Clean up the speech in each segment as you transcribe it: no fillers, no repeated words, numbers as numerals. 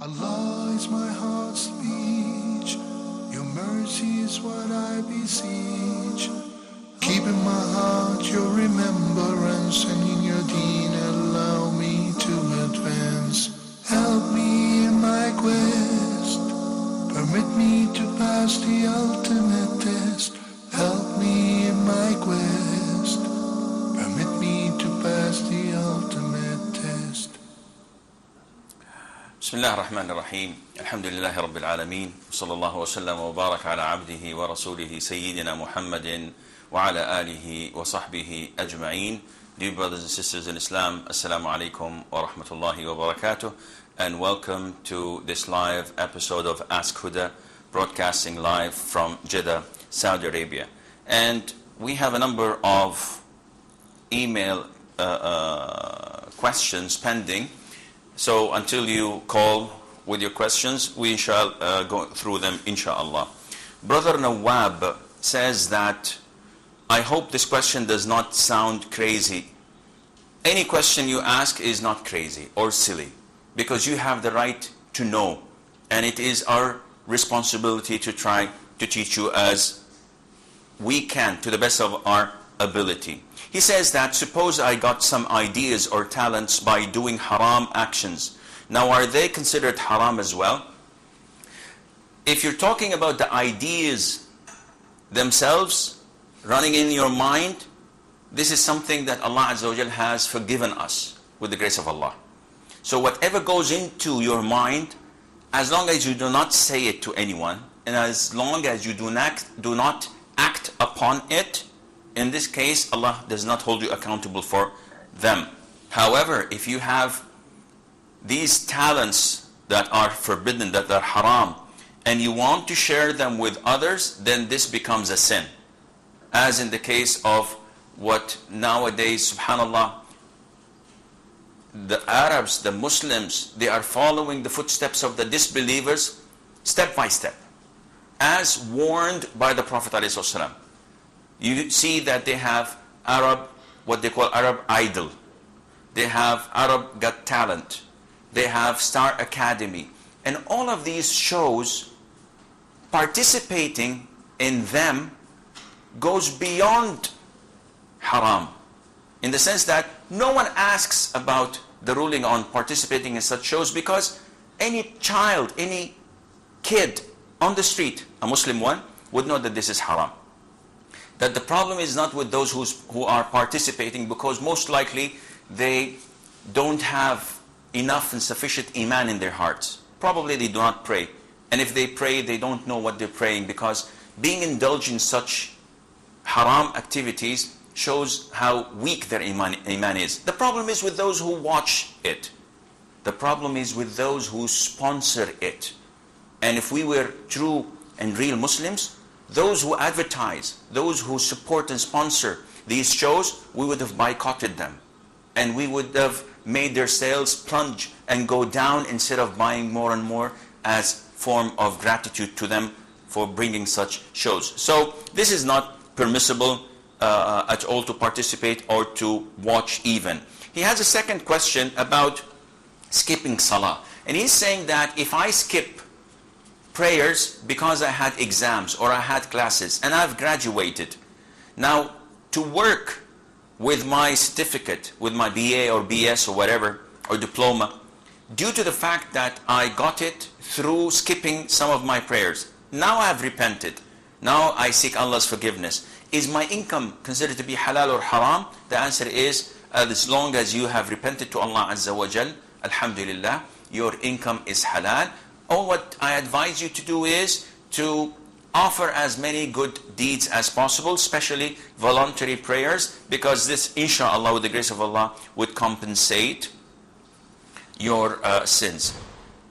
Allah is my heart's speech. Your mercy is what I beseech. Keep in my heart your remembrance, and in your deen allow me to advance. Help me in my quest. Permit me to pass the ultimate test. Help me in my quest. Permit me to pass the ultimate test. بسم الله الرحمن الرحيم. الحمد لله رب العالمين، صلى الله وسلم وبارك على عبده ورسوله سيدنا محمد وعلى آله وصحبه أجمعين. Dear brothers and sisters in Islam, Assalamu alaikum wa rahmatullahi wa barakatuh, and welcome to this live episode of Ask Huda, broadcasting live from Jeddah, Saudi Arabia. And we have a number of email questions pending. So until you call with your questions, we shall go through them, inshallah. Brother Nawab says that, I hope this question does not sound crazy. Any question you ask is not crazy or silly, because you have the right to know, and it is our responsibility to try to teach you as we can, to the best of our ability. He says that, suppose I got some ideas or talents by doing haram actions. Now, are they considered haram as well? If you're talking about the ideas themselves running in your mind, this is something that Allah Azza wa Jal has forgiven us with the grace of Allah. So whatever goes into your mind, as long as you do not say it to anyone, and as long as you do not act upon it, in this case, Allah does not hold you accountable for them. However, if you have these talents that are forbidden, that are haram, and you want to share them with others, then this becomes a sin. As in the case of what nowadays, subhanallah, the Arabs, the Muslims, they are following the footsteps of the disbelievers step by step, as warned by the Prophet ﷺ. You see that they have what they call Arab Idol. They have Arab Got Talent. They have Star Academy. And all of these shows, participating in them goes beyond haram, in the sense that no one asks about the ruling on participating in such shows, because any child, any kid on the street, a Muslim one, would know that this is haram. That the problem is not with those who are participating, because most likely they don't have enough and sufficient iman in their hearts. Probably they do not pray. And if they pray, they don't know what they're praying, because being indulged in such haram activities shows how weak their iman is. The problem is with those who watch it. The problem is with those who sponsor it. And if we were true and real Muslims, those who advertise, those who support and sponsor these shows, we would have boycotted them. And we would have made their sales plunge and go down, instead of buying more and more as form of gratitude to them for bringing such shows. So this is not permissible at all to participate or to watch even. He has a second question about skipping salah. And he's saying that if I skip prayers because I had exams or I had classes and I've graduated, now to work with my certificate, with my BA or BS or whatever, or diploma, due to the fact that I got it through skipping some of my prayers, now I have repented, now I seek Allah's forgiveness, is my income considered to be halal or haram? The answer is, as long as you have repented to Allah Azza wa Jal, alhamdulillah, your income is halal. All what I advise you to do is to offer as many good deeds as possible, especially voluntary prayers, because this, inshallah, with the grace of Allah, would compensate your sins.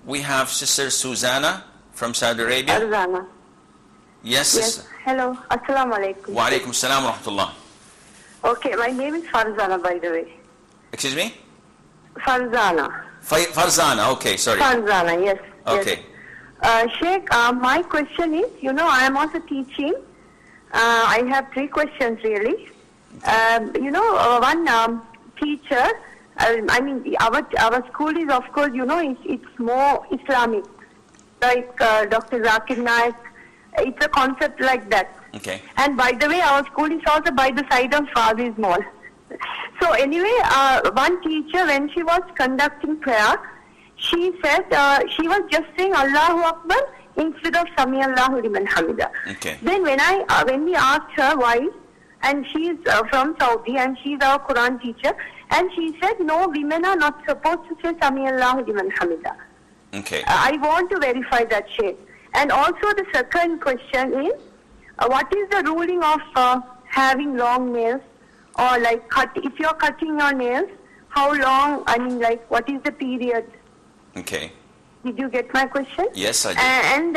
We have Sister Susanna from Saudi Arabia. Farzana. Yes, sister. Hello. Assalamu alaikum. Wa alaikum assalam wa rahmatullah. Okay, my name is Farzana, by the way. Excuse me? Farzana. Farzana, okay, sorry. Farzana, yes. Okay. Yes. Sheikh, my question is, I am also teaching. I have three questions really. One teacher I mean, our school is, of course, it's more Islamic. Like Dr. Zakir Naik, it's a concept like that. Okay. And by the way, our school is also by the side of Fazi's Mall. So anyway, one teacher, when she was conducting prayer, she said, she was just saying Allahu Akbar instead of Sami Allahu liman hamida. Okay. Then when we asked her why, and she's from Saudi and she's our Quran teacher, and she said, no, women are not supposed to say Sami Allahu liman hamida. Okay. I want to verify that, Sheikh. And also the second question is, what is the ruling of having long nails? Or like if you're cutting your nails, how long, I mean like what is the period? Okay. Did you get my question? Yes, I did. And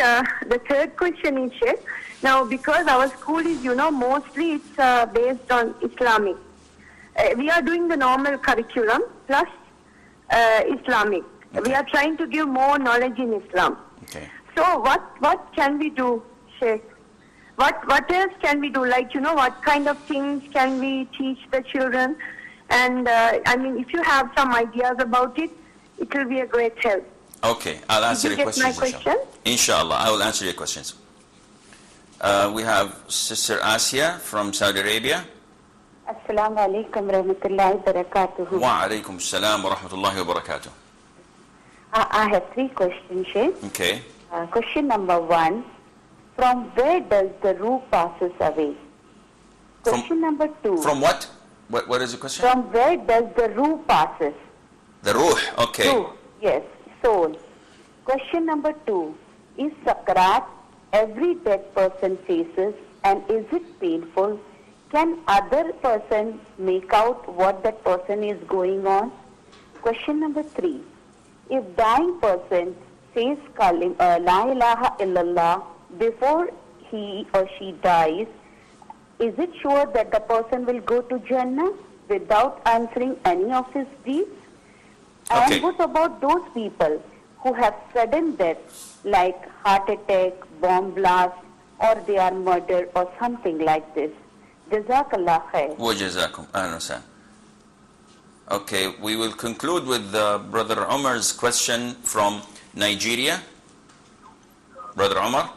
the third question is, Sheikh, now because our school is, mostly it's based on Islamic. We are doing the normal curriculum plus Islamic. Okay. We are trying to give more knowledge in Islam. Okay. So what can we do, Sheikh? What else can we do? Like, what kind of things can we teach the children? And I mean, if you have some ideas about it, it will be a great help. Okay, I'll answer your questions. Did you get my question? Inshallah, I will answer your questions. We have Sister Asia from Saudi Arabia. Assalamu alaikum rahmatullahi barakatuhu. Wa alaikum salam wa rahmatullahi wa barakatuh. I have three questions, Sheikh. Okay. Question number one, from where does the ruh passes away? Question number two. From what? What is the question? From where does the ruh passes? The ruh, okay. Ruh, yes, soul. Question number two, is Sakrat every dead person faces, and is it painful? Can other person make out what that person is going on? Question number three, if dying person says La ilaha illallah before he or she dies, is it sure that the person will go to Jannah without answering any of his deeds? Okay. And what about those people who have sudden death, like heart attack, bomb blast, or they are murdered or something like this? Jazakallah khair. Wa jazakum. Ahlan wa sahlan. Okay, we will conclude with Brother Omar's question from Nigeria. Brother Omar.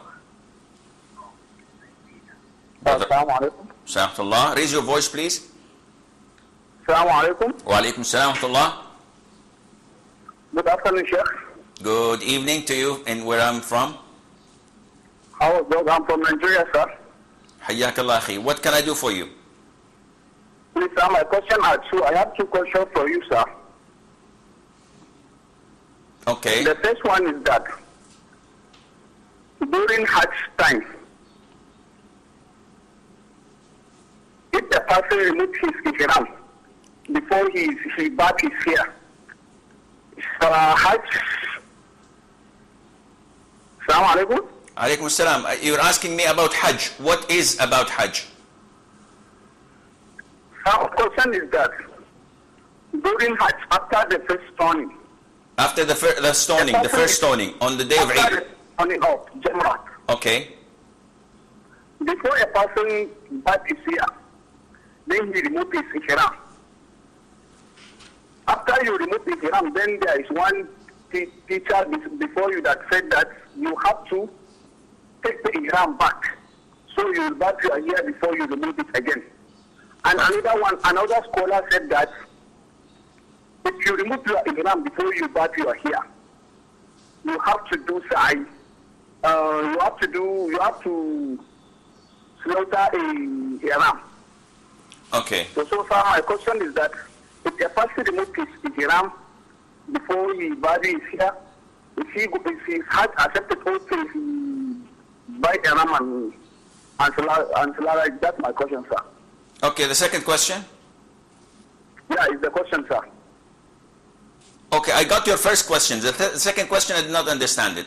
Assalamu alaikum. Salamullah. Raise your voice, please. Assalamu alaikum. Wa alaikum salam wa rahmatullah. Good afternoon, Sheikh. Good evening to you and where I'm from. How is it? I'm from Nigeria, sir. Hayyakallah akhi. What can I do for you? Please, sir, my question are two. I have two questions for you, sir. Okay. The first one is that during Hajj time, if the person removes his ihram before he bat his hair, Hajj. Assalamu alaikum. Alaikum salam. You're asking me about Hajj. What is about Hajj? Our question is that during Hajj, after the first stoning, After the first stoning on the day of after Eid. the stoning of Jamrat, Okay. before a person bat his hair, then he removes his ihram. After you remove the ihram, then there is one teacher before you that said that you have to take the ihram back. So you will bat your hair before you remove it again. And another scholar said that if you remove your ihram before you bat your hair, you have to do sa'i. You have to slaughter a ram. Okay. So far my question is that if a person removes his ihram before he bat his hair, if he has accepted also he buy a ram and salary, that's my question, sir. Okay, the second question. Yeah, it's the question, sir. Okay, I got your first question. The second question, I did not understand it.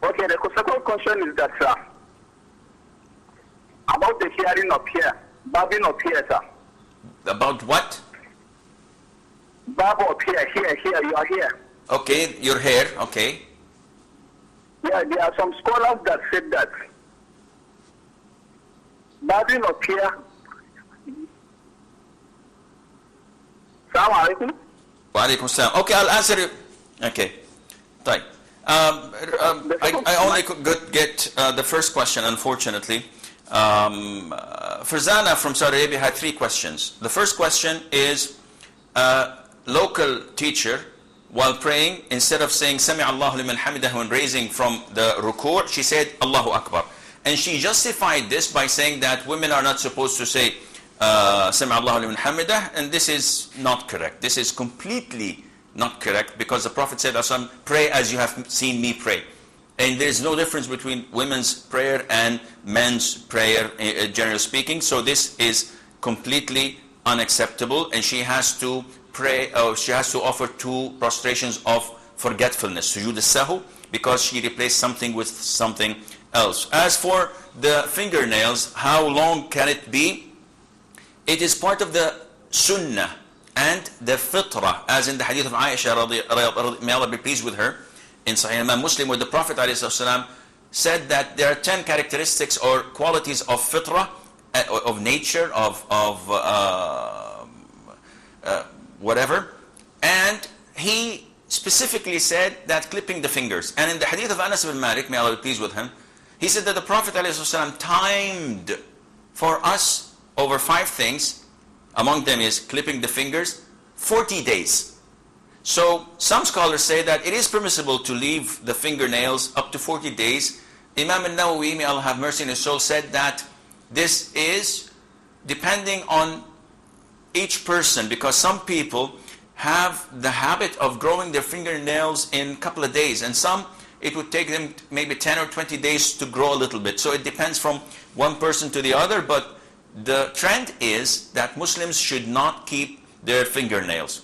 Okay, the second question is that, sir, about the hearing of hair, barbing of hair, sir. About what? Barb of hair, here, you are here. Okay, your hair. Okay. Yeah, there are some scholars that said that barbing of hair, Assalamu alaikum. Wa alaikum salam. Okay, I'll answer you. Okay. Right. I only could get the first question, unfortunately. Farzana from Saudi Arabia had 3 questions. The first question is, local teacher, while praying, instead of saying Sami Allahu liman hamidah when raising from the ruku', she said Allahu Akbar. And she justified this by saying that women are not supposed to say Sami Allahu liman hamidah, and this is not correct. This is completely not correct, because the Prophet said, pray as you have seen me pray. And there is no difference between women's prayer and men's prayer, generally speaking. So this is completely unacceptable, and she has to pray, she has to offer 2 prostrations of forgetfulness, sujood as-sahw, because she replaced something with something else. As for the fingernails, how long can it be? It is part of the sunnah and the fitrah, as in the hadith of Aisha, may Allah be pleased with her, in Sahih Imam Muslim, where the Prophet ﷺ said that there are 10 characteristics or qualities of fitrah, of nature, of whatever, and he specifically said that clipping the fingers. And in the hadith of Anas ibn Malik, may Allah be pleased with him, he said that the Prophet ﷺ timed for us over 5 things. Among them is clipping the fingers, 40 days. So some scholars say that it is permissible to leave the fingernails up to 40 days. Imam al-Nawawi, may Allah have mercy in his soul, said that this is depending on each person, because some people have the habit of growing their fingernails in a couple of days, and some it would take them maybe 10 or 20 days to grow a little bit. So it depends from one person to the other, but the trend is that Muslims should not keep their fingernails.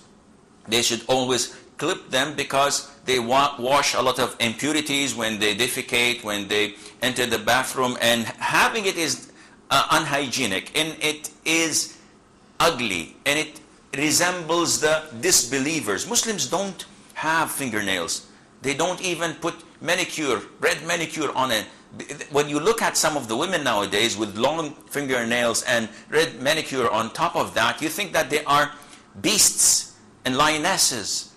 They should always clip them, because they wash a lot of impurities when they defecate, when they enter the bathroom, and having it is unhygienic, and it is ugly, and it resembles the disbelievers. Muslims don't have fingernails. They don't even put manicure, red manicure on it. When you look at some of the women nowadays with long fingernails and red manicure on top of that, you think that they are beasts, and lionesses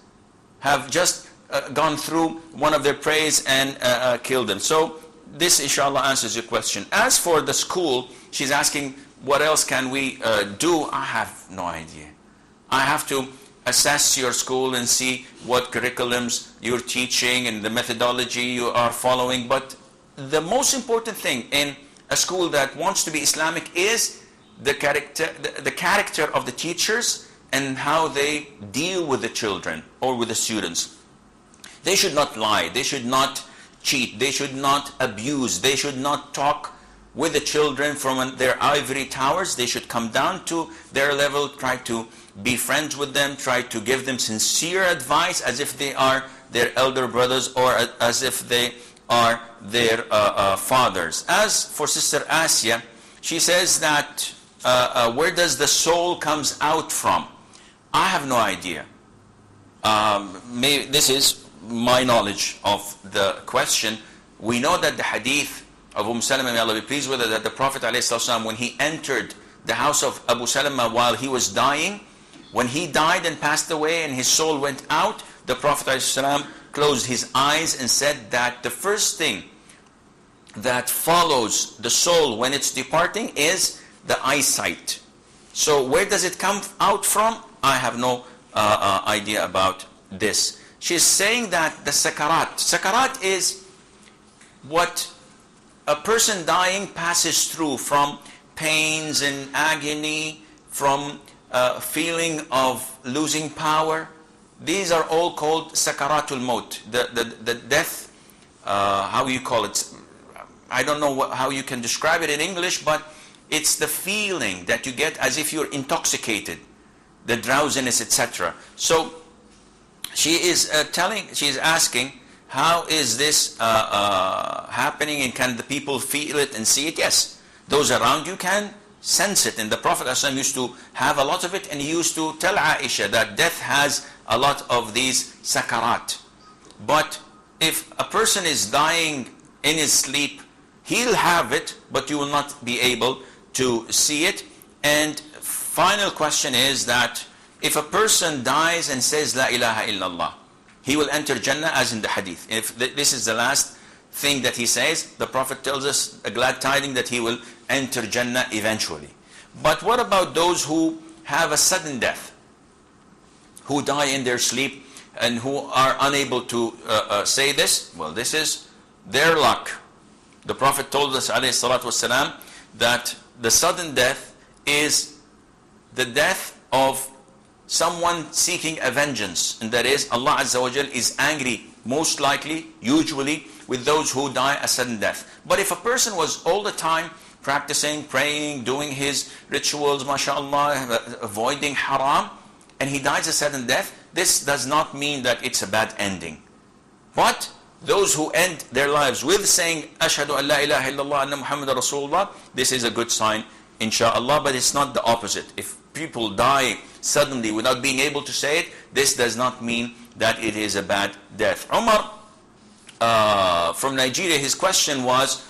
have just gone through one of their preys and killed them. So this inshallah answers your question. As for the school, she's asking what else can we do. I have no idea. I have to assess your school and see what curriculums you're teaching and the methodology you are following. But the most important thing in a school that wants to be Islamic is the character of the teachers and how they deal with the children or with the students. They should not lie, they should not cheat, they should not abuse, they should not talk with the children from their ivory towers. They should come down to their level, try to be friends with them, try to give them sincere advice as if they are their elder brothers or as if they are their fathers. As for Sister Asya, she says that where does the soul comes out from? I have no idea. This is my knowledge of the question. We know that the hadith of Salama, may Allah be pleased with her, that the Prophet ﷺ, when he entered the house of Abu Salama while he was dying, when he died and passed away and his soul went out, the Prophet ﷺ closed his eyes and said that the first thing that follows the soul when it's departing is the eyesight. So where does it come out from? I have no idea about this. She's saying that the sakarat is what a person dying passes through, from pains and agony, from feeling of losing power. These are all called sakaratul maut, the death, how you call it, I don't know how you can describe it in English, but it's the feeling that you get as if you're intoxicated, the drowsiness, etc. So she is asking, how is this happening, and can the people feel it and see it? Yes, those around you can sense it. And the Prophet ﷺ used to have a lot of it, and he used to tell Aisha that death has a lot of these sakarat. But if a person is dying in his sleep, he'll have it, but you will not be able to see it. And final question is that if a person dies and says La ilaha illallah, he will enter Jannah, as in the hadith. If this is the last thing that he says, the Prophet tells us a glad tiding that he will enter Jannah eventually. But what about those who have a sudden death, who die in their sleep and who are unable to say this? Well, this is their luck. The Prophet told us, alayhi salatu wasalam, that the sudden death is the death of someone seeking a vengeance, and that is Allah Azza wa Jal is angry, most likely, usually, with those who die a sudden death. But if a person was all the time practicing, praying, doing his rituals, mashallah, avoiding haram, and he dies a sudden death, this does not mean that it's a bad ending. But those who end their lives with saying Ashhadu an la ilaha illallah anna Muhammadan Rasulullah, this is a good sign, inshallah. But it's not the opposite. If people die suddenly without being able to say it, this does not mean that it is a bad death. Umar from Nigeria, his question was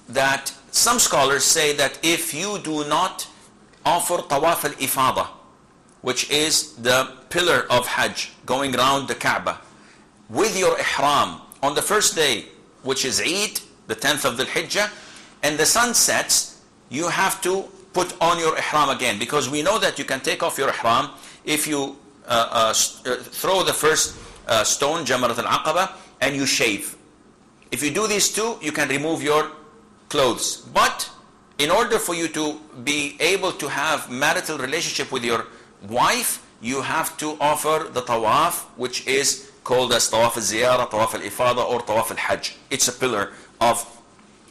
that some scholars say that if you do not offer tawaf al-ifada, which is the pillar of Hajj, going around the Kaaba, with your ihram on the first day, which is Eid, the 10th of the Hijjah, and the sun sets, you have to put on your ihram again, because we know that you can take off your ihram if you throw the first stone, Jamarat al-Aqaba, and you shave. If you do these two, you can remove your clothes. But in order for you to be able to have marital relationship with your wife, you have to offer the tawaf, which is called as tawaf al-ziyarah, tawaf al-ifada, or tawaf al-hajj. It's a pillar of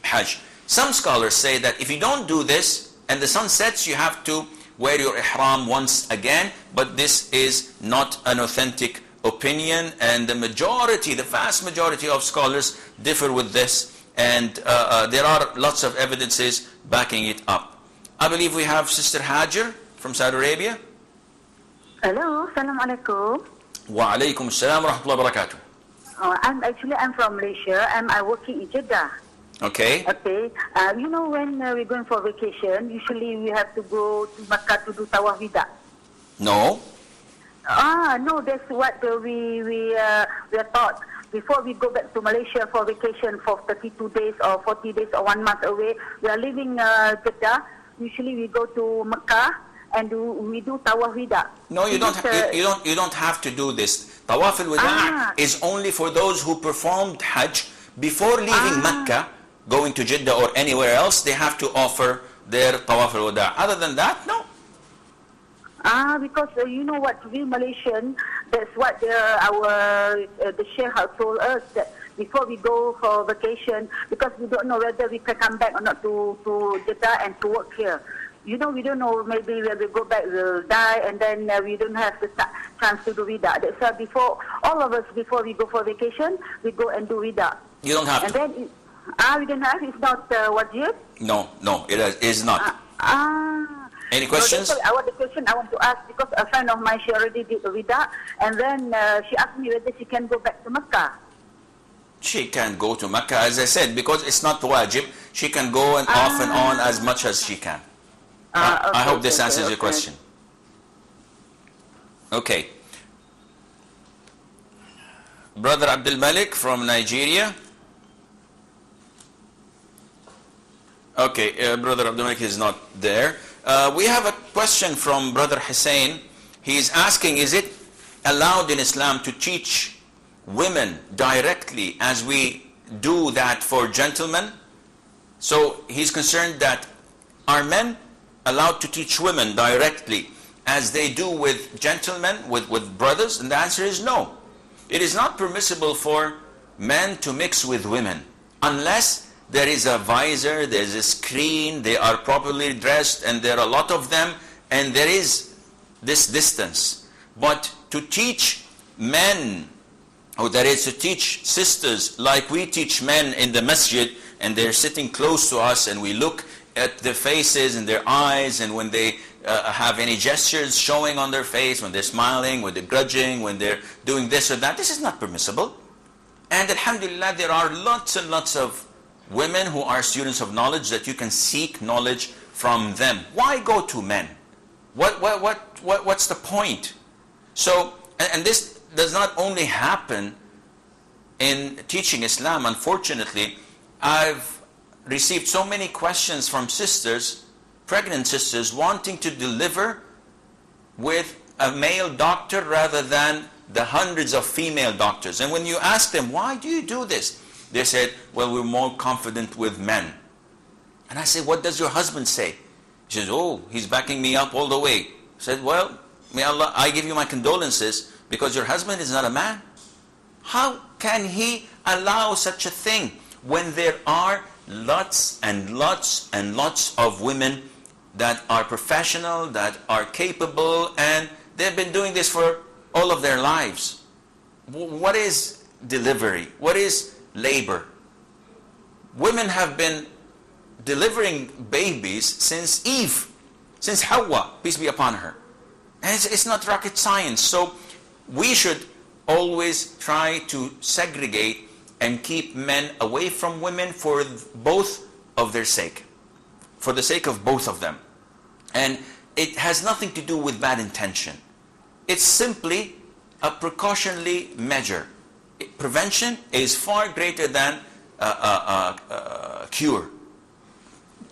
hajj. Some scholars say that if you don't do this and the sun sets, you have to wear your ihram once again, but this is not an authentic opinion, and the majority, the vast majority of scholars differ with this, and there are lots of evidences backing it up. I believe we have Sister Hajar from Saudi Arabia. Hello, Assalamu alaikum. Wa alaikum assalam wa rahmatullahi wa barakatuh. I'm from Malaysia and I'm working in Jeddah. Okay. Okay. You know, when we're going for vacation, usually we have to go to Makkah to do tawaf wida. No. No, that's what we are taught. Before we go back to Malaysia for vacation for 32 days or 40 days or 1 month away, we are leaving Jeddah. Usually we go to Makkah and we do tawaf wida. No, you don't have to do this. Tawaf al-wida is only for those who performed Hajj before leaving Mecca, going to Jeddah or anywhere else. They have to offer their tawaf al-wida. Other than that, no. Because you know what, we Malaysian, that's what the Sheikh has told us, that before we go for vacation, because we don't know whether we can come back or not to Jeddah and to work here. You know, we don't know, maybe when we go back we'll die, and then we don't have the chance to do wida. That's why before, all of us, before we go for vacation, we go and do wida. You don't have and to. Then, we don't have, it's not wajib? No, it is not. Any questions? So the question I want to ask, because a friend of mine, she already did the wida, and then she asked me whether she can go back to Mecca. She can go to Mecca, as I said, because it's not wajib. She can go and off and on as much as she can. I hope this answers your question. Okay. Brother Abdul Malik from Nigeria. Okay, Brother Abdul Malik is not there. We have a question from Brother Hussein. He is asking, is it allowed in Islam to teach women directly as we do that for gentlemen? So he's concerned that are men allowed to teach women directly as they do with gentlemen, with brothers? And the answer is no. It is not permissible for men to mix with women unless there is a visor, there is a screen, they are properly dressed, and there are a lot of them, and there is this distance. But to teach men, or that is to teach sisters like we teach men in the masjid, and they're sitting close to us and we look at their faces and their eyes, and when they have any gestures showing on their face, when they're smiling, when they're grudging, when they're doing this or that, this is not permissible. And alhamdulillah, there are lots and lots of women who are students of knowledge that you can seek knowledge from them. Why go to men? What's the point? So, and this does not only happen in teaching Islam. Unfortunately, I've received so many questions from sisters, pregnant sisters, wanting to deliver with a male doctor rather than the hundreds of female doctors. And when you ask them, why do you do this? They said, well, we're more confident with men. And I said, what does your husband say? He says, oh, he's backing me up all the way. I said, well, may Allah, I give you my condolences because your husband is not a man. How can he allow such a thing when there are lots and lots and lots of women that are professional, that are capable, and they've been doing this for all of their lives? What is delivery? What is labor? Women have been delivering babies since Eve, since Hawa, peace be upon her. And it's not rocket science. So we should always try to segregate and keep men away from women for both of their sake, for the sake of both of them. And it has nothing to do with bad intention. It's simply a precautionary measure. Prevention is far greater than cure.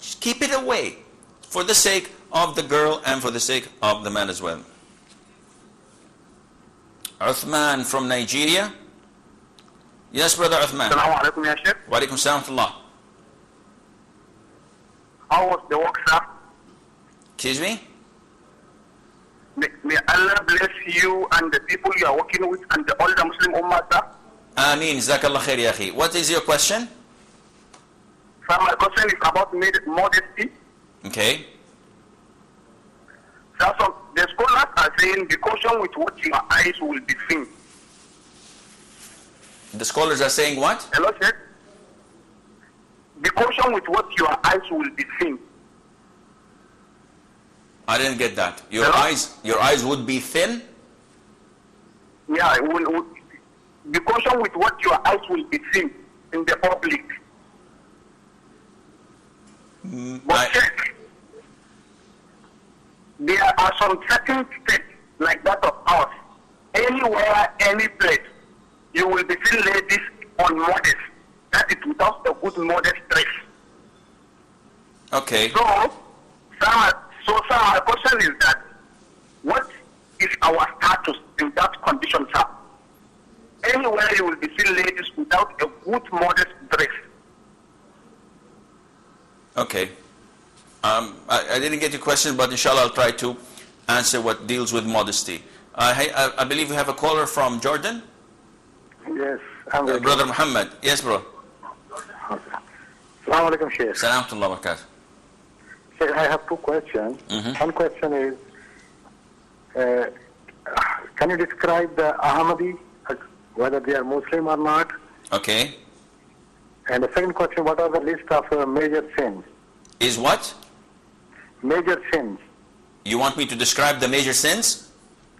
Just keep it away for the sake of the girl and for the sake of the man as well. Uthman from Nigeria. Yes, brother Uthman. Assalamu alaikum, ya Sheikh. Wa alaikum salam wa rahmatullah. How was the work, sir? Excuse me? May Allah bless you and the people you are working with and all the Muslim Ummah, sir. Ameen. Jazakallah khair, ya akhi. What is your question? Sir, my question is about modesty. Okay. Sir, so the scholars are saying, be caution with what your eyes will be seen. The scholars are saying what? Hello, Sheikh? Be caution with what your eyes will be seen. I didn't get that. Your Hello? your eyes would be thin? Yeah, be caution with what your eyes will be seen in the public. But check. There are some certain states like that of ours. Anywhere, any place, you will be seeing ladies on modest. That is without a good modest dress. Okay. So, sir, my question is that, what is our status in that condition, sir? Anywhere you will be seeing ladies without a good modest dress. Okay. I didn't get your question, but inshallah I'll try to answer what deals with modesty. I believe we have a caller from Jordan. Yes, I'm ready. Brother Muhammad. Yes, bro. Assalamu alaikum, Sheikh. Salam to Allah wa barakatuh. Sheikh, I have two questions. One question is, can you describe the Ahmadi, whether they are Muslim or not? Okay. And the second question, what are the list of major sins? Is what? Major sins. You want me to describe the major sins?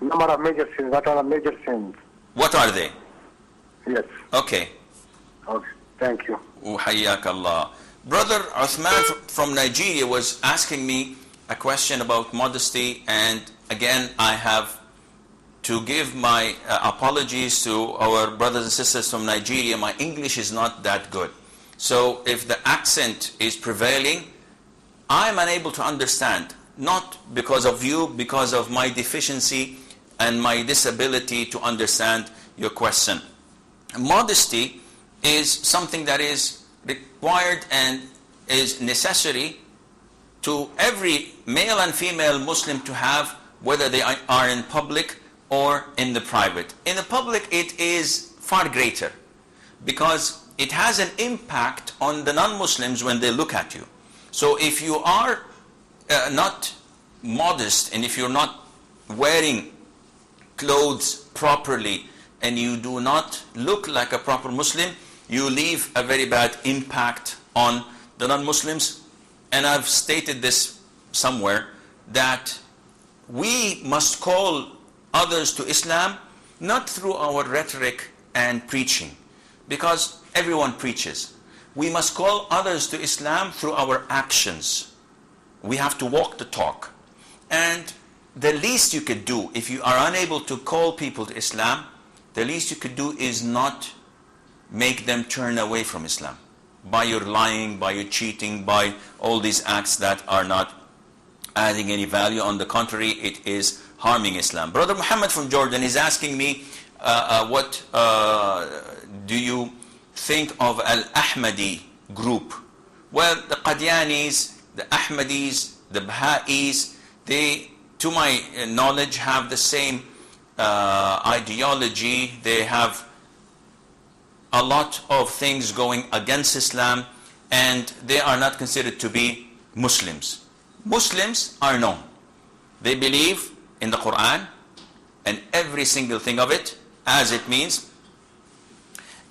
Number of major sins. What are the major sins? What are they? Yes. Okay. Okay. Thank you. Hayyak Allah. Brother Uthman from Nigeria was asking me a question about modesty, and again I have to give my apologies to our brothers and sisters from Nigeria. My English is not that good. So if the accent is prevailing, I'm unable to understand, not because of you, because of my deficiency and my disability to understand your question. Modesty is something that is required and is necessary to every male and female Muslim to have, whether they are in public or in the private. In the public it is far greater because it has an impact on the non-Muslims when they look at you. So if you are not modest, and if you're not wearing clothes properly, and you do not look like a proper Muslim, you leave a very bad impact on the non-Muslims. And I've stated this somewhere, that we must call others to Islam not through our rhetoric and preaching, because everyone preaches. We must call others to Islam through our actions. We have to walk the talk. And the least you could do, if you are unable to call people to Islam, the least you could do is not make them turn away from Islam by your lying, by your cheating, by all these acts that are not adding any value. On the contrary, it is harming Islam. Brother Muhammad from Jordan is asking me, what do you think of Al-Ahmadi group? Well, the Qadianis, the Ahmadis, the Baha'is, they, to my knowledge, have the same ideology. They have a lot of things going against Islam, and they are not considered to be Muslims. Muslims are known. They believe in the Quran and every single thing of it as it means,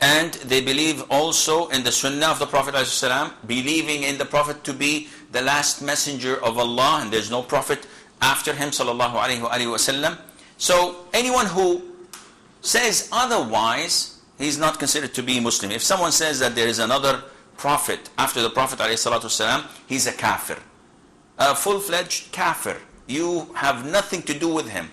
and they believe also in the Sunnah of the Prophet ﷺ, believing in the Prophet to be the last messenger of Allah, and there's no Prophet after him, sallallahu alaihi wasallam. So anyone who says otherwise, he's not considered to be Muslim. If someone says that there is another Prophet after the Prophet ﷺ, he's a kafir, a full-fledged kafir. You have nothing to do with him,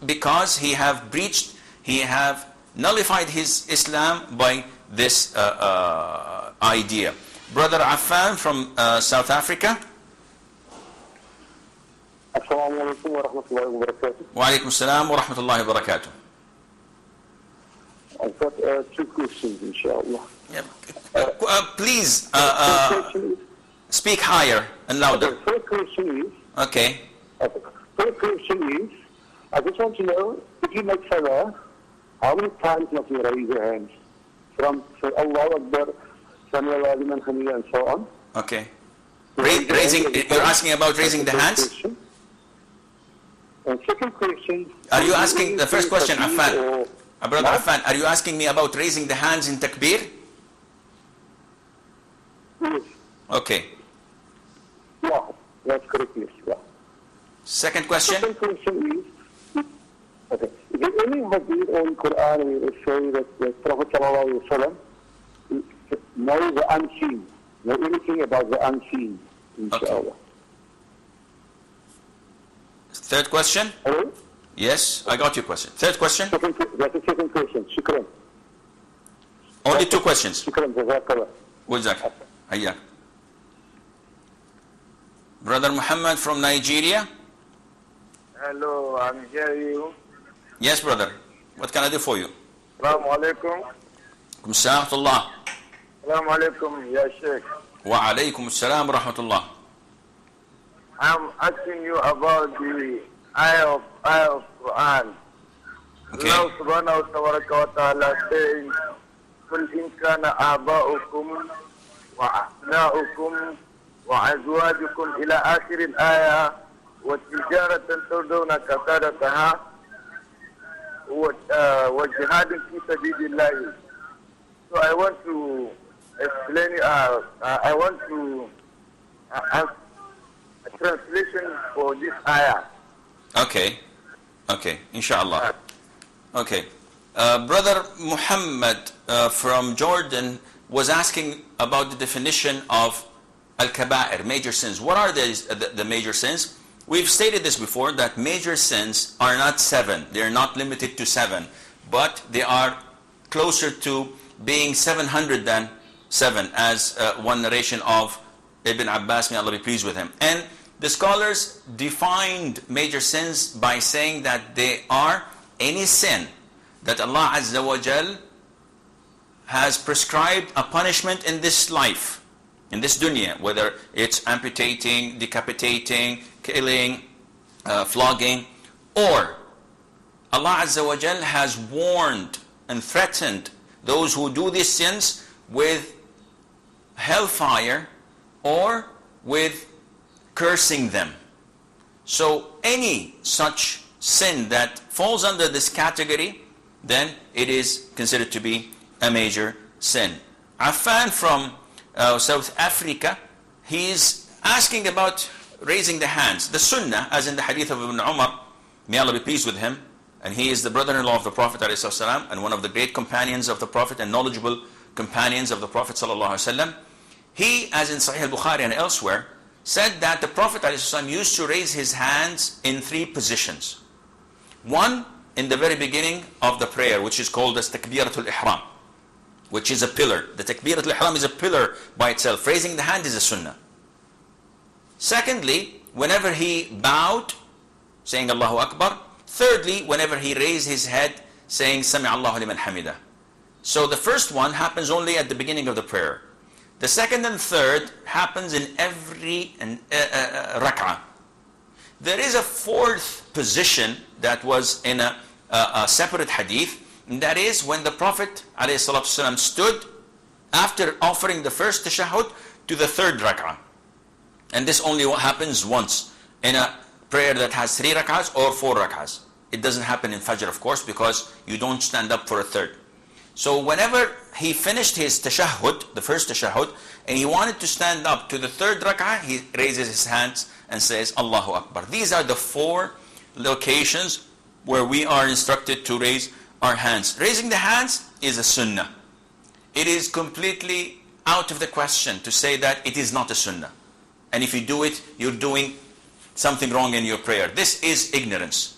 because he have breached, he have nullified his Islam by this idea. Brother Affan from South Africa. Assalamu alaikum wa rahmatullahi wa barakatuh. Wa alaikum assalam wa rahmatullahi wa barakatuh. I've got 2 questions, inshallah. Please speak higher and louder. The first question is, Okay. first question is, I just want to know, if you make salah, how many times must you raise your hands? From say Allahu Akbar, Sami Allahu liman hamida, and so on. Okay. Raising, you're asking about raising the hands? Question. And second question, Are you asking the first question, Affan? or- Brother What? Affan, are you asking me about raising the hands in takbir? Yes. Okay. Yeah, that's correct, yes. Yeah. Second question? Second question is, okay, is there any hadith on Quran where it says that the Prophet sallallahu alaihi wasallam knows the unseen, know anything about the unseen, inshallah? Third question? Hello? Yes, I got your question. Third question? That's the second question. Shukran. Only 2 questions. Shukran, jazakallah. Wajak. Hayyak. Brother Muhammad from Nigeria. Hello, I'm hearing you. Yes, brother. What can I do for you? Assalamu alaikum. Assalam rahmatullah. Assalamu alaikum, Ya Sheikh. Wa alaykum assalam rahmatullah. I'm asking you about the ayah of Quran. Okay. Allah subhanahu wa ta'ala saying, قل إن كان آباؤكم وأبناؤكم وأزواجكم إلى آخر الآية وتجارة تردون كسادتها وجهاد في سبيل الله. So I want to explain, I want to ask a translation for this ayah. Okay. Okay. Inshallah. Okay. Brother Muhammad from Jordan was asking about the definition of al-kaba'ir, major sins. What are the major sins? We've stated this before, that major sins are not 7. They are not limited to 7, but they are closer to being 700 than 7, as one narration of Ibn Abbas, may Allah be pleased with him. And the scholars defined major sins by saying that they are any sin that Allah Azza wa Jal has prescribed a punishment in this life, in this dunya, whether it's amputating, decapitating, killing, flogging, or Allah Azza wa Jal has warned and threatened those who do these sins with hellfire or with cursing them. So any such sin that falls under this category, then it is considered to be a major sin. Affan from South Africa, he's asking about raising the hands. The Sunnah, as in the hadith of Ibn Umar, may Allah be pleased with him, and he is the brother-in-law of the Prophet ﷺ, and one of the great companions of the Prophet and knowledgeable companions of the Prophet ﷺ. He, as in Sahih al-Bukhari and elsewhere, said that the Prophet ﷺ used to raise his hands in 3 positions. One, in the very beginning of the prayer, which is called as Takbiratul Ihram, which is a pillar. The Takbiratul Ihram is a pillar by itself. Raising the hand is a sunnah. Secondly, whenever he bowed, saying Allahu Akbar. Thirdly, whenever he raised his head, saying Sami Allahu liman hamida. So the first one happens only at the beginning of the prayer. The second and third happens in every rak'ah. There is a fourth position that was in a separate hadith, and that is when the Prophet ﷺ stood after offering the first tashahhud to the third rak'ah. And this only happens once in a prayer that has 3 rak'ahs or 4 rak'ahs. It doesn't happen in Fajr, of course, because you don't stand up for a third. So whenever he finished his tashahhud, the first tashahhud, and he wanted to stand up to the third rak'ah, he raises his hands and says Allahu Akbar. These are the 4 locations where we are instructed to raise our hands. Raising the hands is a sunnah. It is completely out of the question to say that it is not a sunnah. And if you do it, you're doing something wrong in your prayer. This is ignorance.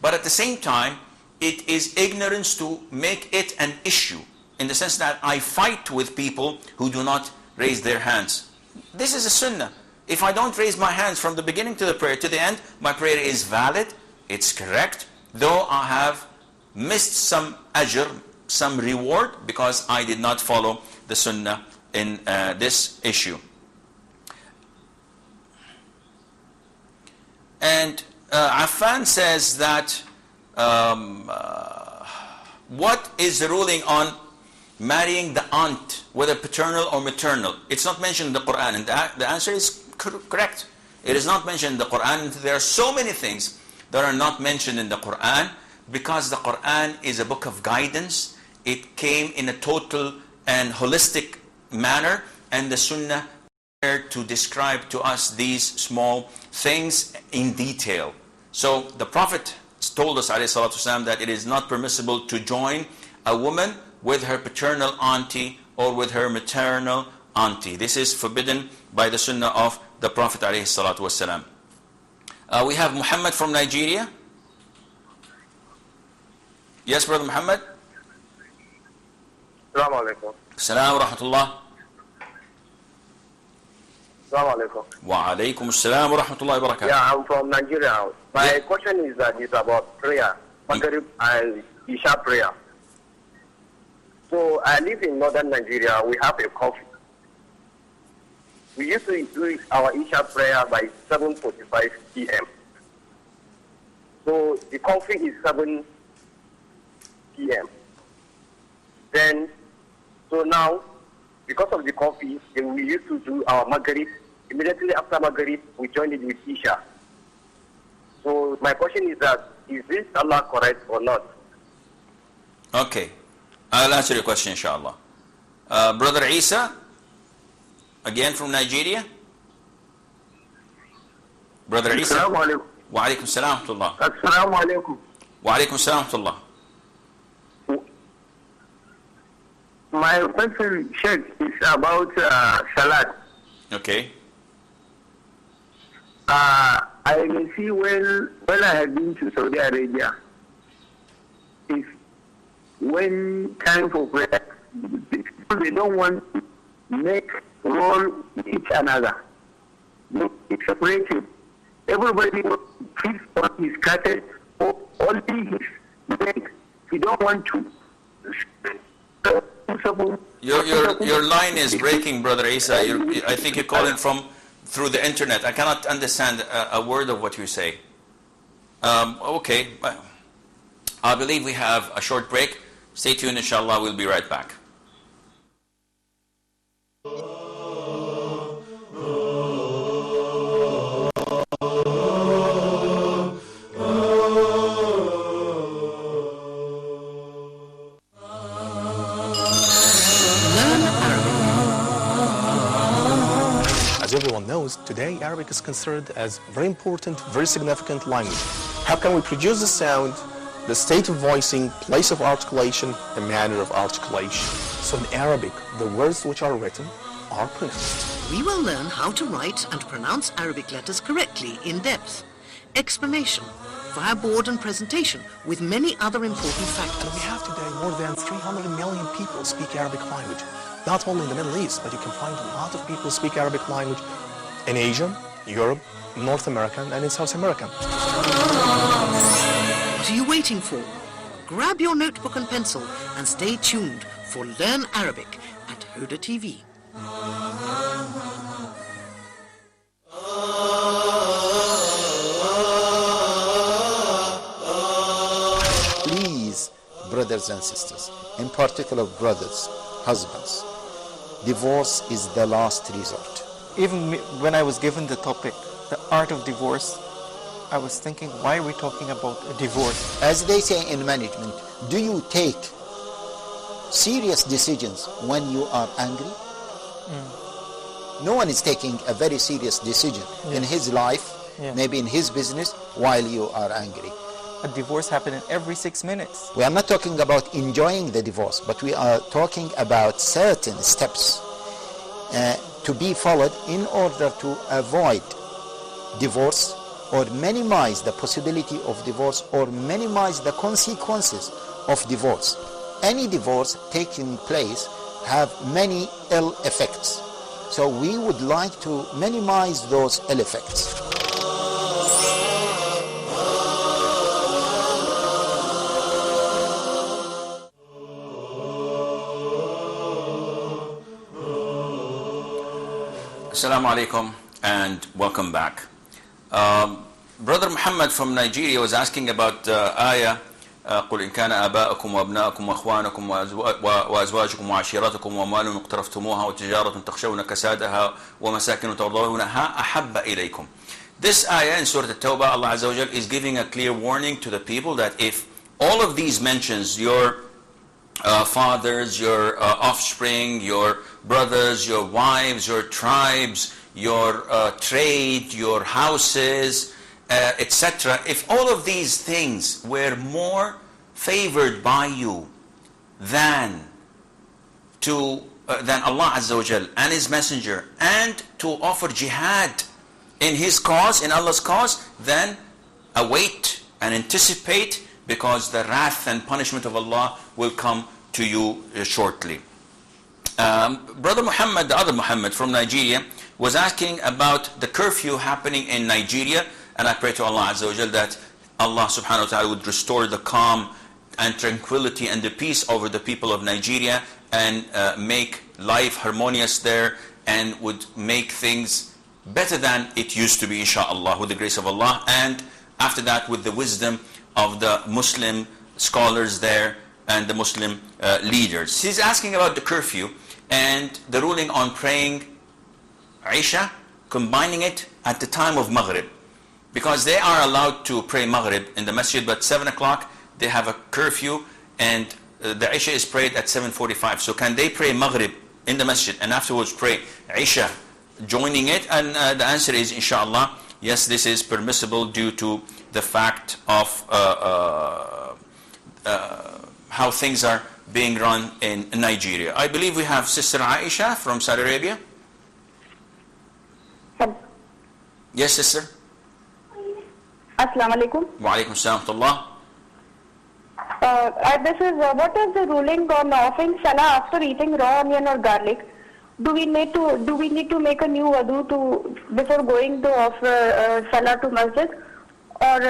But at the same time, it is ignorance to make it an issue, in the sense that I fight with people who do not raise their hands. This is a sunnah. If I don't raise my hands from the beginning to the prayer to the end, my prayer is valid, it's correct, though I have missed some ajr, some reward, because I did not follow the sunnah in this issue. And Affan says that what is the ruling on marrying the aunt, whether paternal or maternal? It's not mentioned in the Quran, and the answer is correct. It is not mentioned in the Quran. There are so many things that are not mentioned in the Quran, because the Quran is a book of guidance. It came in a total and holistic manner, and the Sunnah to describe to us these small things in detail. So the Prophet told us ﷺ that it is not permissible to join a woman with her paternal auntie or with her maternal auntie. This is forbidden by the Sunnah of the Prophet ﷺ. We have Muhammad from Nigeria. Yes, Brother Muhammad. Assalamu alaikum. Assalamu rahmatullah. Assalamu alaikum. Wa alaikum assalam wa rahmatullahi wa barakatuh. Yeah, I'm from Nigeria. My question is about prayer, Maghrib and Isha prayer. So I live in northern Nigeria. We have a coffee. We used to do our Isha prayer by 7:45 p.m. So the coffee is 7 p.m. Then, so now, because of the coffee, then we used to do our Maghrib. Immediately after Maghrib, we joined it with Isha. So my question is that, is this Allah correct or not? Okay, I'll answer your question, inshallah. Brother Isa, again from Nigeria. Brother Isa. Assalamu alaikum. Wa alaikum salam wa rahmatullah. Assalamu alaikum. Wa alaikum salam wa rahmatullah. My question, Sheikh, is about Salat. Okay. I may see when I have been to Saudi Arabia, if when time for prayer, they don't want to make roll each another. It's separated. Everybody feels on his carpet or only his leg. He don't want to. Your line is breaking, Brother Isa. I think you're calling from through the internet. I cannot understand a word of what you say. Okay, I believe we have a short break. Stay tuned, inshallah. We'll be right back. As everyone knows, today Arabic is considered as very important, very significant language. How can we produce the sound, the state of voicing, place of articulation, the manner of articulation? So in Arabic, the words which are written are pronounced. We will learn how to write and pronounce Arabic letters correctly in depth. Explanation via board and presentation with many other important factors. And we have today more than 300 million people speak Arabic language. Not only in the Middle East, but you can find a lot of people speak Arabic language in Asia, Europe, North America, and in South America. What are you waiting for? Grab your notebook and pencil and stay tuned for Learn Arabic at Huda TV. Please, brothers and sisters, in particular brothers, husbands, divorce is the last resort. Even when I was given the topic, the art of divorce, I was thinking, why are we talking about a divorce? As they say in management, do you take serious decisions when you are angry? No one is taking a very serious decision in his life, maybe in his business, while you are angry. A divorce happening every 6 minutes. We are not talking about enjoying the divorce, but we are talking about certain steps to be followed in order to avoid divorce or minimize the possibility of divorce or minimize the consequences of divorce. Any divorce taking place have many ill effects. So we would like to minimize those ill effects. Assalamu alaikum and welcome back. Brother Muhammad from Nigeria was asking about ayah قل إن كان آباؤكم وأبناؤكم وأخوانكم وأزواجكم وعشيرتكم وأموال اقترفتموها وتجارة تخشون كسادها ومساكن ترضونها أحب إليكم. This ayah in Surah At-Tawbah, Allah Azza wa Jal is giving a clear warning to the people that if all of these mentions, your fathers, your offspring, your brothers, your wives, your tribes, your trade, your houses, etc. If all of these things were more favored by you than Allah Azza wa Jal and His Messenger, and to offer jihad in His cause, in Allah's cause, then await and anticipate, because the wrath and punishment of Allah will come to you shortly. Brother Muhammad, the other Muhammad from Nigeria, was asking about the curfew happening in Nigeria, and I pray to Allah Azza wa Jal that Allah subhanahu wa ta'ala would restore the calm and tranquility and the peace over the people of Nigeria, and make life harmonious there, and would make things better than it used to be, inshaAllah, with the grace of Allah, and after that with the wisdom of the Muslim scholars there and the Muslim leaders. He's asking about the curfew and the ruling on praying Isha, combining it at the time of Maghrib, because they are allowed to pray Maghrib in the masjid, but 7 o'clock they have a curfew, and the Isha is prayed at 7:45. So can they pray Maghrib in the masjid and afterwards pray Isha joining it? And the answer is, inshallah, yes, this is permissible due to the fact of how things are being run in Nigeria. I believe we have Sister Aisha from Saudi Arabia. Yes, sister. Assalamu alaikum. Wa alaikum assalam wa This is what is the ruling on offering salah after eating raw onion or garlic? Do we need to make a new wudu before going to offer salah to masjid, or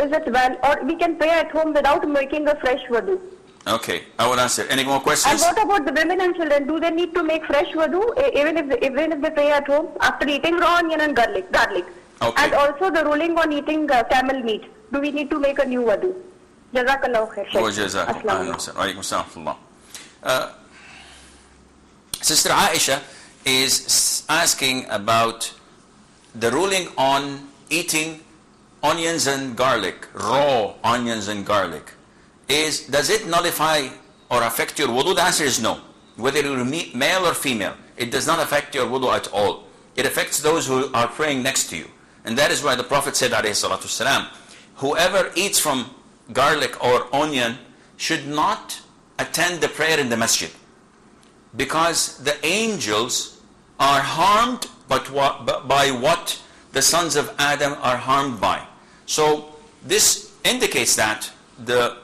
is it well, or we can pray at home without making a fresh wudu? Okay, I will answer. Any more questions? And what about the women and children? Do they need to make fresh wudu even if they pray at home after eating raw onion and garlic? Okay. And also the ruling on eating camel meat. Do we need to make a new wudu? Jazakallahu khair. Sister Aisha is asking about the ruling on eating onions and garlic, raw onions and garlic. Does it nullify or affect your wudu? The answer is no. Whether you're male or female, it does not affect your wudu at all. It affects those who are praying next to you. And that is why the Prophet said, alayhi salatu wasalam, whoever eats from garlic or onion should not attend the prayer in the masjid, because the angels are harmed by what the sons of Adam are harmed by. So this indicates that the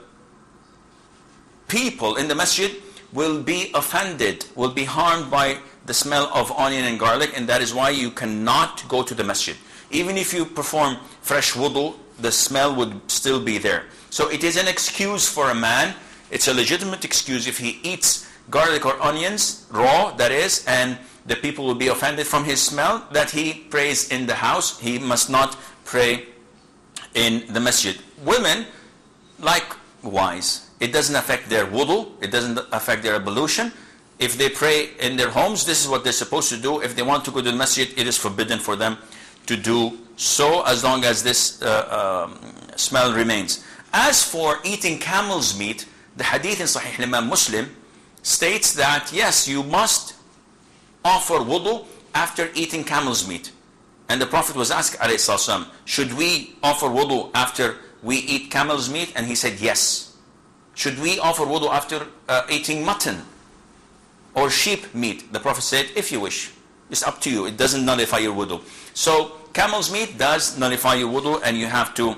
people in the masjid will be offended, will be harmed by the smell of onion and garlic, and that is why you cannot go to the masjid. Even if you perform fresh wudu, the smell would still be there. So it is an excuse for a man, it's a legitimate excuse if he eats garlic or onions, raw that is, and the people will be offended from his smell, that he prays in the house. He must not pray in the masjid. Women, likewise, it doesn't affect their wudu, it doesn't affect their ablution. If they pray in their homes, this is what they're supposed to do. If they want to go to the masjid, it is forbidden for them to do so, as long as this smell remains. As for eating camel's meat, the hadith in Sahih Imam Muslim states that yes, you must offer wudu after eating camel's meat. And the Prophet was asked, ﷺ, should we offer wudu after we eat camel's meat? And he said yes. Should we offer wudu after eating mutton or sheep meat? The Prophet said, if you wish. It's up to you. It doesn't nullify your wudu. So camel's meat does nullify your wudu, and you have to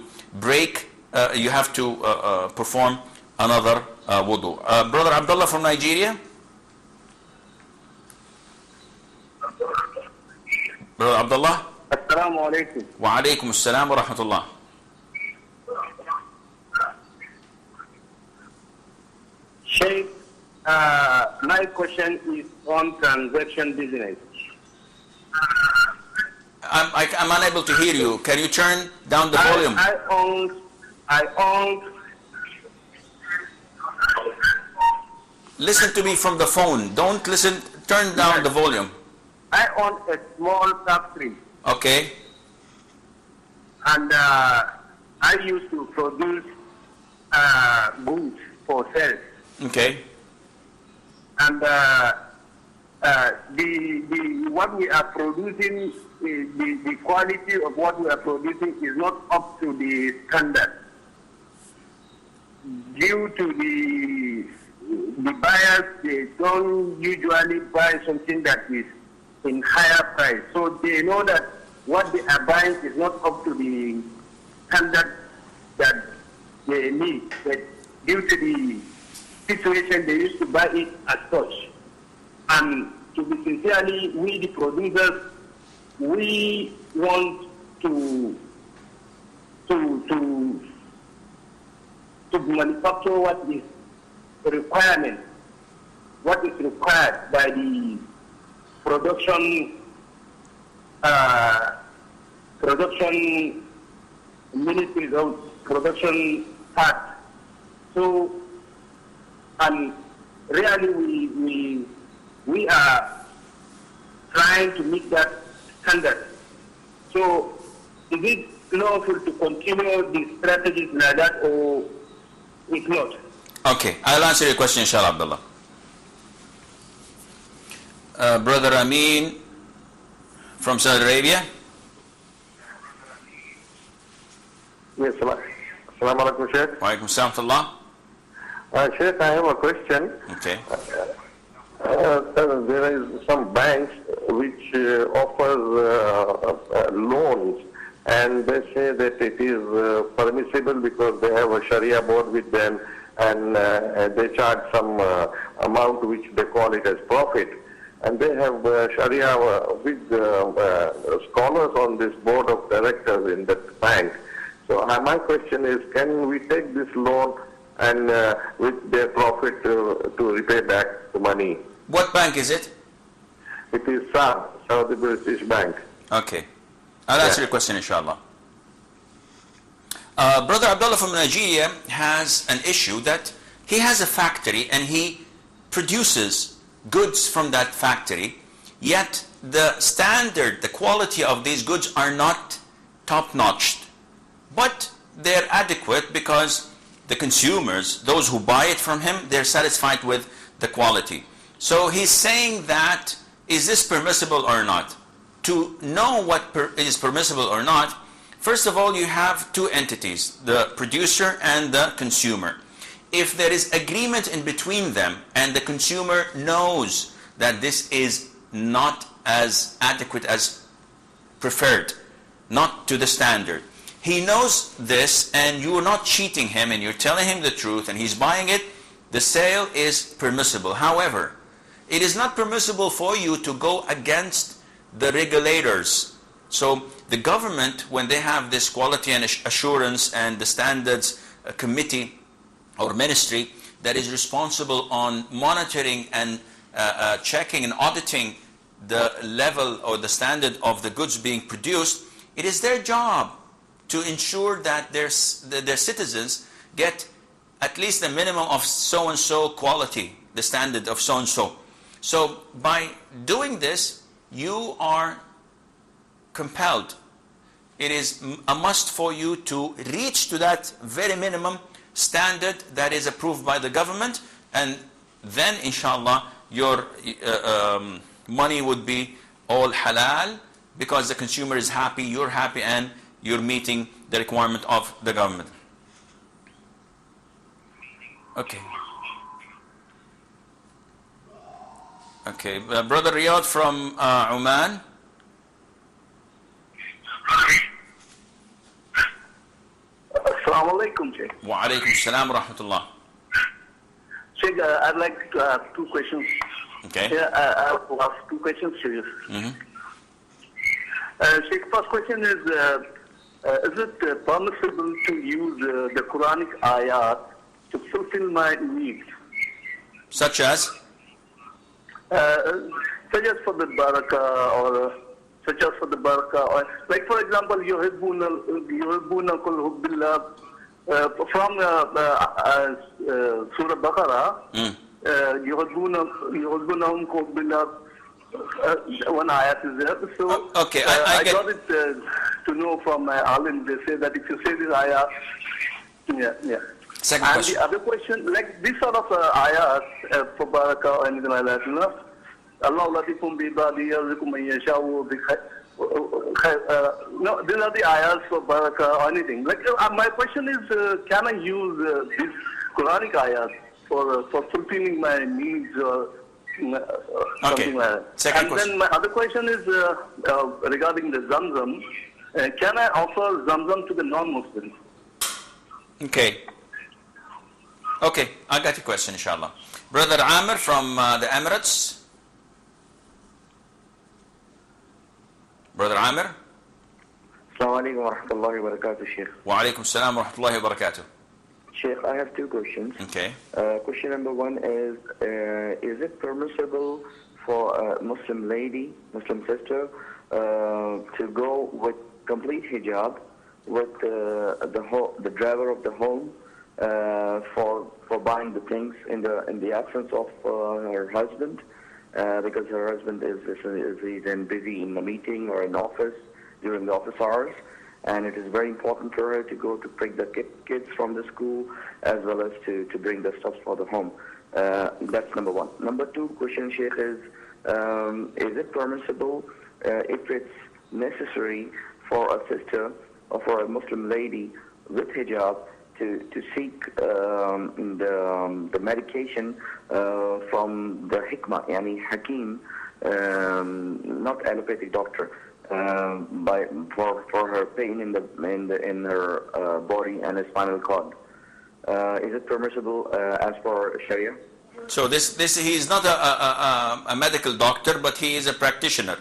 perform another wudu. Brother Abdullah from Nigeria. Brother Abdullah. Assalamu alaikum. Wa alaikum assalam wa rahmatullah. Sheikh, my question is on transaction business. I'm unable to hear you. Can you turn down the volume? I own. Listen to me from the phone. Don't listen. Turn down the volume. I own a small factory. Okay. And I used to produce goods for sale. Okay. And what we are producing, the quality of what we are producing is not up to the standard. Due to the buyers, they don't usually buy something that is in higher price. So they know that what they are buying is not up to the standard that they need. But due to the situation, they used to buy it as such. And to be sincerely, we the producers, we want to manufacture what is the requirement, what is required by the production ministries of production part. So, and really we are trying to meet that standard. So, is it lawful to continue the strategies like that, or if not? Okay, I'll answer your question, inshallah, Abdullah. Brother Amin from Saudi Arabia. Yes, Assalamu alaikum, Sheikh. Wa alaikum assalam wa rahmatullah. Sheikh, I have a question. Okay. There is some banks which offers loans, and they say that it is permissible because they have a Sharia board with them, and they charge some amount which they call it as profit. And they have Sharia with scholars on this board of directors in that bank. So my question is, can we take this loan and with their profit to repay back the money? What bank is it? It is Saudi British Bank. Okay. I'll answer your question, inshallah. Brother Abdullah from Nigeria has an issue that he has a factory and he produces goods from that factory, yet the standard, the quality of these goods are not top-notched. But they're adequate because the consumers, those who buy it from him, they're satisfied with the quality. So he's saying that, is this permissible or not? To know what is permissible or not, first of all, you have two entities, the producer and the consumer. If there is agreement in between them and the consumer knows that this is not as adequate as preferred, not to the standard. He knows this, and you are not cheating him, and you're telling him the truth, and he's buying it. The sale is permissible. However, it is not permissible for you to go against the regulators. So the government, when they have this quality and assurance and the standards committee or ministry that is responsible on monitoring and checking and auditing the level or the standard of the goods being produced, it is their job to ensure that their citizens get at least a minimum of so-and-so quality, the standard of so-and-so. So by doing this, you are compelled. It is a must for you to reach to that very minimum standard that is approved by the government, and then inshallah your money would be all halal, because the consumer is happy, you're happy, and you're meeting the requirement of the government. Okay. Okay, Brother Riyadh from Oman. Assalamu alaikum, Sheikh. Wa alaikum salam wa rahmatullah. Sheikh, I'd like to ask two questions. Okay. Yeah, I have to ask two questions to you. Sheikh, first question is it permissible to use the Quranic ayat to fulfill my needs? Such as? Such as for the barakah, or such as for the barakah, or like for example, yuhibbuna kul hubbillah, from Surah Baqarah, yuhibbunahum kul hubbillah, one ayat is there. So okay, I got it to know from my alim. They say that if you say this ayat, yeah. Second and question. The other question, like this sort of ayat for barakah or anything like that, you know, Allah latifum bi ibadi yarzuqu man yasha'u bi no, these are the ayats for barakah or anything. Like my question is, can I use these Quranic ayats for fulfilling my needs or something like that? Second question. Then my other question is regarding the Zamzam. Can I offer Zamzam to the non-Muslims? Okay. Okay, I got your question, inshallah. Brother Amir from the Emirates. Brother Amir. Assalamu alaikum wa rahmatullahi wa barakatuh, Sheikh. Wa alaikum salam wa rahmatullahi wa barakatuh. Sheikh, I have two questions. Okay. Question number one is it permissible for a Muslim lady, Muslim sister, to go with complete hijab with the driver of the home for buying the things in the absence of her husband, because her husband is busy in a meeting or in office during the office hours, and it is very important for her to go to pick the kids from the school as well as to bring the stuff for the home. That's number one. Number two question, Sheikh, is it permissible if it's necessary for a sister or for a Muslim lady with hijab to seek the medication from the hikmah, yani hakim, not allopathic doctor, for her pain in her body and her spinal cord? Is it permissible as per Sharia? So this he is not a medical doctor, but he is a practitioner.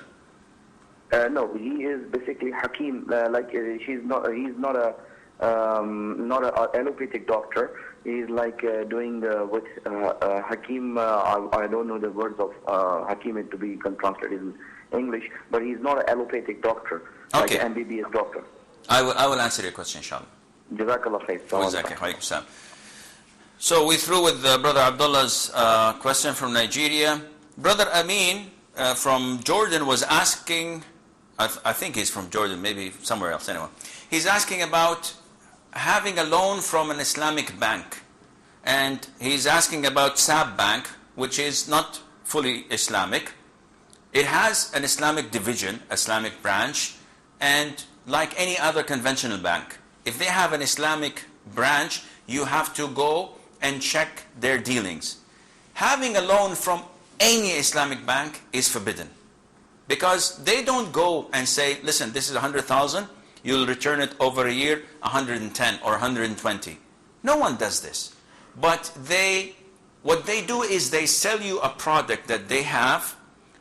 No, he is basically hakim. He's not a allopathic doctor. He's like doing with hakim. I don't know the words of hakim to be translated in English, but he's not an allopathic doctor, Okay. like an MBBS doctor. I will answer your question, inshallah. Jazakallah khair. Jazakallah. So we through with Brother Abdullah's question from Nigeria. Brother Amin from Jordan was asking, I think he's from Jordan, maybe somewhere else anyway. He's asking about having a loan from an Islamic bank. And he's asking about SAB Bank, which is not fully Islamic. It has an Islamic division, Islamic branch, and like any other conventional bank, if they have an Islamic branch, you have to go and check their dealings. Having a loan from any Islamic bank is forbidden. Because they don't go and say, listen, this is 100,000, you'll return it over a year, 110 or 120. No one does this. But what they do is they sell you a product that they have,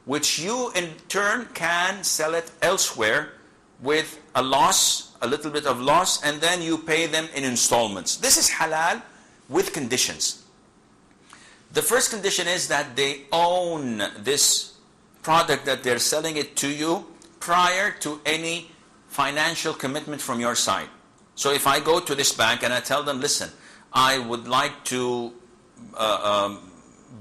which you in turn can sell it elsewhere with a loss, a little bit of loss, and then you pay them in installments. This is halal with conditions. The first condition is that they own this product that they're selling it to you prior to any financial commitment from your side. So if I go to this bank and I tell them, listen, I would like to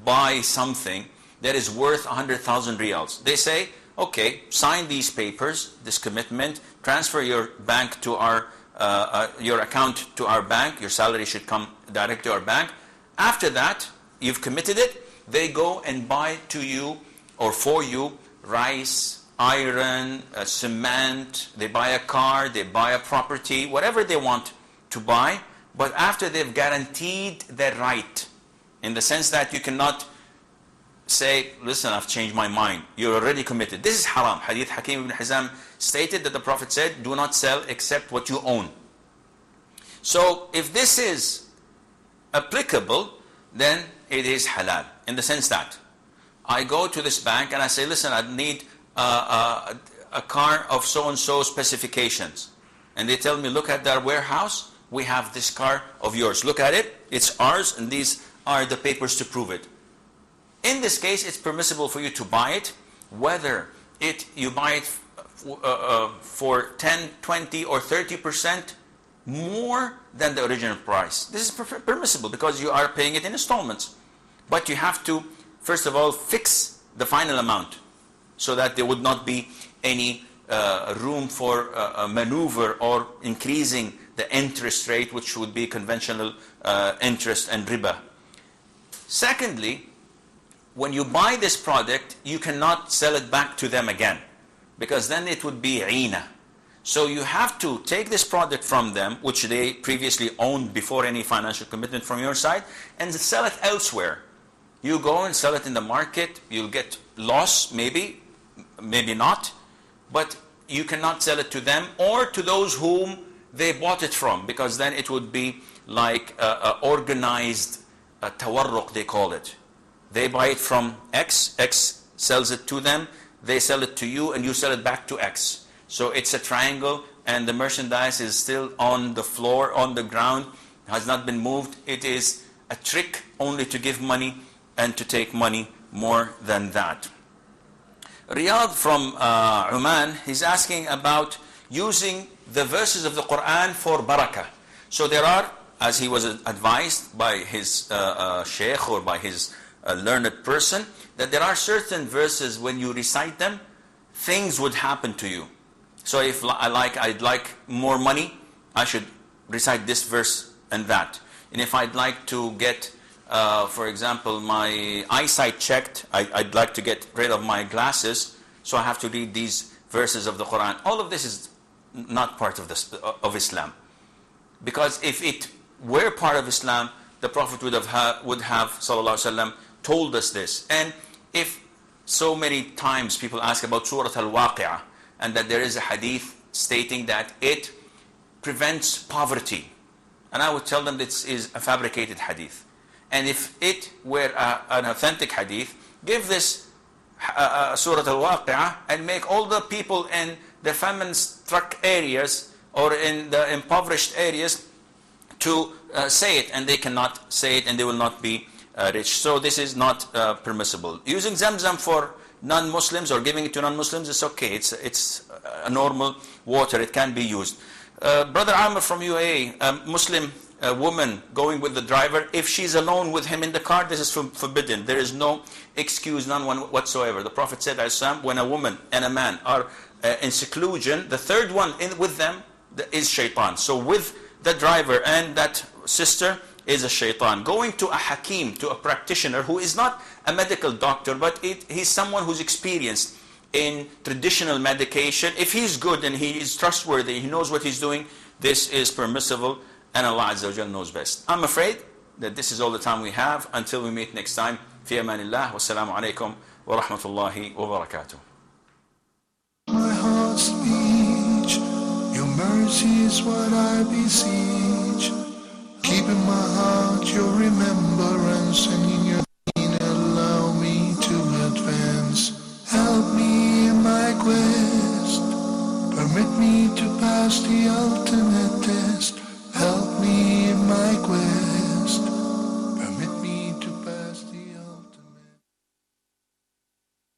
buy something that is worth 100,000 riyals. They say, okay, sign these papers, this commitment, transfer your bank to your account to our bank, your salary should come direct to our bank. After that, you've committed it, they go and buy to you or for you rice, iron, cement, they buy a car, they buy a property, whatever they want to buy, but after they've guaranteed their right, in the sense that you cannot say, listen, I've changed my mind. You're already committed. This is haram. Hadith Hakim ibn Hizam stated that the Prophet said, do not sell except what you own. So if this is applicable, then it is halal, in the sense that I go to this bank and I say, listen, I need a car of so-and-so specifications. And they tell me, look at their warehouse, we have this car of yours. Look at it, it's ours, and these are the papers to prove it. In this case, it's permissible for you to buy it, whether you buy it for 10, 20, or 30% more than the original price. This is permissible because you are paying it in installments. But you have to, first of all, fix the final amount so that there would not be any room for maneuver or increasing the interest rate, which would be conventional interest and riba. Secondly, when you buy this product, you cannot sell it back to them again, because then it would be ina. So you have to take this product from them, which they previously owned before any financial commitment from your side, and sell it elsewhere. You go and sell it in the market, you'll get loss, maybe not, but you cannot sell it to them or to those whom they bought it from, because then it would be like organized tawarruq, they call it. They buy it from X, X sells it to them, they sell it to you, and you sell it back to X. So it's a triangle, and the merchandise is still on the floor, on the ground, has not been moved. It is a trick only to give money and to take money more than that. Riyadh from Oman, he's asking about using the verses of the Quran for barakah. So there are, as he was advised by his sheikh or by his learned person, that there are certain verses when you recite them, things would happen to you. So if I'd like more money, I should recite this verse and that. And if I'd like to get, for example, my eyesight checked, I'd like to get rid of my glasses, so I have to read these verses of the Quran. All of this is not part of Islam. Because if it were part of Islam, the Prophet would have sallallahu alaihi wasallam, told us this. And if so many times people ask about Surah Al-Waqi'ah, and that there is a hadith stating that it prevents poverty, and I would tell them this is a fabricated hadith. And if it were an authentic hadith, give this Surah Al-Waqi'ah and make all the people in the famine-struck areas or in the impoverished areas to say it, and they cannot say it and they will not be rich. So this is not permissible. Using Zamzam for non-Muslims or giving it to non-Muslims, it's okay. It's a normal water. It can be used. Brother Amr from UAE, a Muslim woman going with the driver, if she's alone with him in the car, this is forbidden. There is no excuse, none whatsoever. The Prophet said, when a woman and a man are in seclusion, the third one with them is shaitan. So with the driver and that sister is a shaitan. Going to a hakim, to a practitioner who is not a medical doctor, but he's someone who's experienced in traditional medication. If he's good and he is trustworthy, he knows what he's doing, this is permissible, and Allah Azza wa Jal knows best. I'm afraid that this is all the time we have. Until we meet next time, fi amanillah, wassalamu alaikum wa rahmatullahi wa barakatuh. mercy is what I beseech. Keep in my heart your remembrance, and in your deen allow me to advance. Help me in my quest, permit me to pass the ultimate